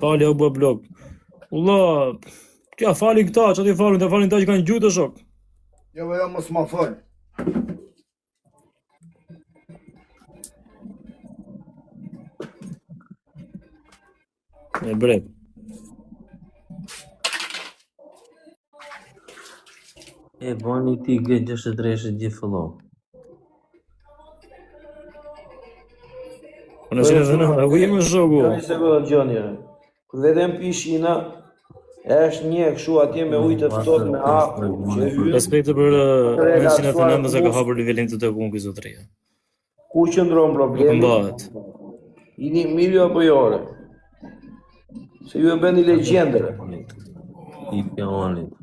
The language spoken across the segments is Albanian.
Pali u bë blok. Ulla, kja falin këta, që ti falin, të falin ta që kanë gjutë të shok. Jo, mos ma fal. E bret. E bani ti gëtë 63 gjithë fëllo. Në që dhe në, ku jemi në shoku? Gjoni se vëllë gjoni. Kur vedem pishina, është një këshu atje me ujtë të fëtot me hapë, që hynë. Respekte për mesin e të nëmë se ka hapër nivelin të të kunë kësë të reja. Ku qëndron problemi? Mbahet. Jini mirë apo jore? Se ju e bëni legjendere. I pjaonit.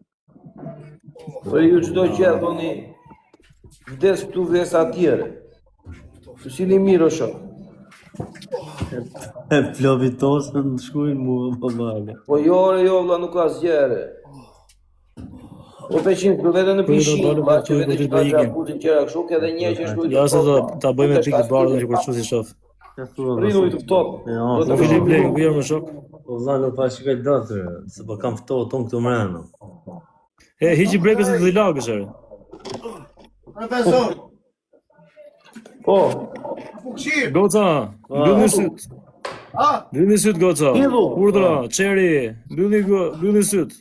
Për ju qdo që e thoni, vdes këtu vdes atjere. Që si një mirë o shok. E plovitosën në shkujnë mu po bale. Po jore jo vla nuk ka zgjere. Po peqin, për vete në pishin, ba që vete që ka gjaputin qera këshu, edhe një që shkujnë Ja se ta bëjmë pikë bardhën që kërështu si shof. Rinu i të fëtot. Në Filip Lejnë, ku jemi në shok? Po vla nuk pa shikaj datër, se po kam ftohë tonë këtu mrenë. E, hiqi brekës e të dilagës ere. Profesor, Po, fukshir. Goca, mbyllni syt. Mbyllni syt Goca. Urdhra, Çeri, mbyllni syt.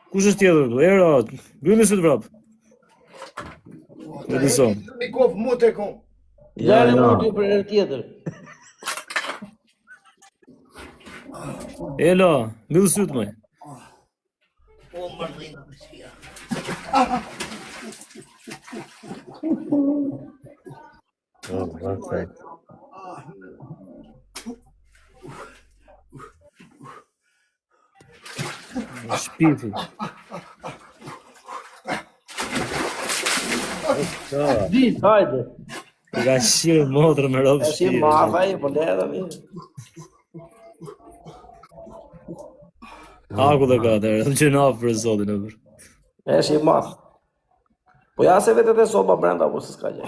Kush është tjetër këtu? Era, mbyllni syt vrap. Në dison. Mikov mu të kom. lërë më ty për herë tjetër. Ela, mbyll syt më. O, mërdhina përshia. Shpifi. Dit, hajde. Ka shirë motrë me robë E si shpirë. mafa e, po lera mi. Aku dhe ka të erë, që në afë për zotin e për. E si mafa. Po ja se vetet e soba brenda, po se s'ka gjë.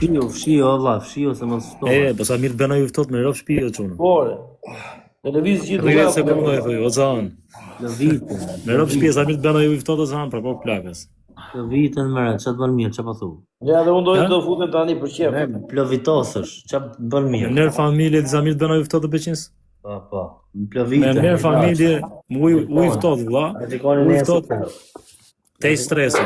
Fshio, vla, fshio se më së E, po sa mirë të bëna ju fëtot me robë shpirë të qunë. Pore. Televiz gjithë Rrive nga se këmëndoj, thëj, o zanë. Në vitën, Me robë shpirë, sa mirë të bëna ju fëtot o zanë, pra po plakës. në vitën mërë, që të bën mirë, që pa thu? Ja dhe unë dojtë të futem tani për qef. Plovitosësh, që bën Me mirë? nërë familje, disa mirë të bëna ju fëtot të beqinës. Po, në Me plovitën. nërë familje, mu i fëtot, vla. U i fëtot, te i stresu,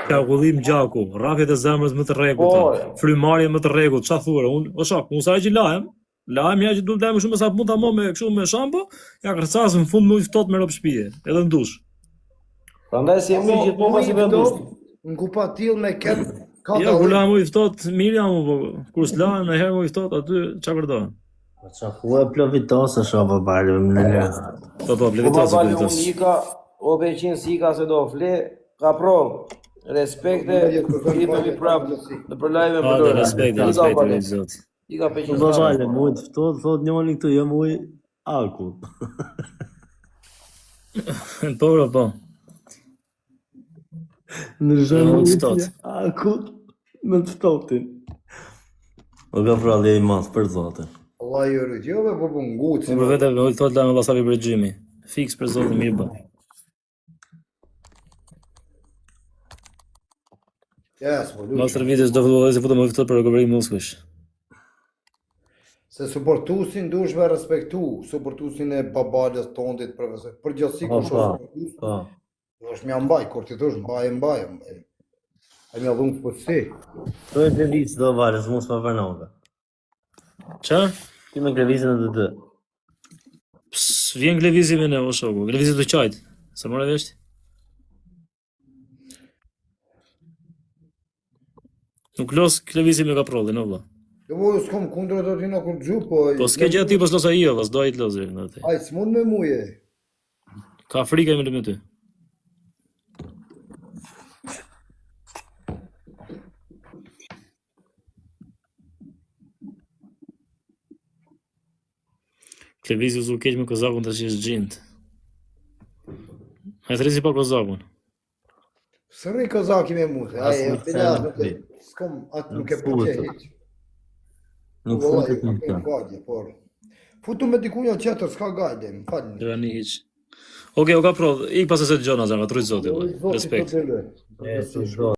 kalkullim gjaku, rrafjet e zemrës më të rregullta, frymarrje më të rregullt, çfarë thua? Unë, o shok, unë sa që lahem ja që duhet lajmë shumë sa mund ta mo me kështu me shampo, ja kërcas në fund më i ftohtë me rob shtëpie, edhe në dush. Prandaj si e mirë gjithmonë pas i vendos. Në kupa t'il me ketë. Ja, kur lahem më i ftohtë, mirë jam, po kur s'lahem në herë më i ftohtë aty çfarë përdor? Që ku e plovitosësh, o po bale, më në në. Po Po plevitas, babali plevitas. unë ika, o beqin si ika se do fle, ka provë. Respekte, i me mi prapë, në për lajve më Ah, lërë. respekti, zot. Ika peqin Po s'ka. bale, mu të fëtot, thot njoni këtu, jo mu i aku. Po. Në Më zhëmë të ftohtë. aku, më të ftohtin. O ka pralli i mas për zotin. Allah ju rëgjove, po për ngucë. Unë për vete, më i thotë lajmë vasapi për gjimi. Fiks për zotin mirë bë. Yes, po Mas luqë. servitës do vëllë se futem më i ftohtë për rekuperim muskujsh. Se suportusin dush me respektu. Suportusin e babalës tondit, profesor. Për gjësi ku shumë suportus. Po. është mja mbaj, kur ti thosh mbaj. E mja dhunë për si. To e krevisë do vale, së mos pa vërnoga. Qa? Ti me krevizën e të të. Vjen klevizimi në o shoku, klevizit të qajtë. Se more veshti? Nuk los klevizimi ka prollin, o vlla. Jo, po s'kom kundra do t'ina kur gju, po... Po s'ke gjë ti, po s'losa i o, s'do i t'lozi. Aj, s'mund me muje. Ka frika me ty. Klevizi u keq me kozakun të që është gjint. A e të rezi pa kozakun. Së rri kozaki me mute. Aj, As e nuk pila, se s'kom, atë nuk e Nuk përqe futet. hiq. Nuk Vallai, fundet nuk në e të. faqe, por... Futu me dikunja tjetër, s'ka gajde, më falni. Rani hiç. Okej, o ka prodh, ik pas se gjona zemra, trujt zoti, vëllai. Respekt. E, të zot.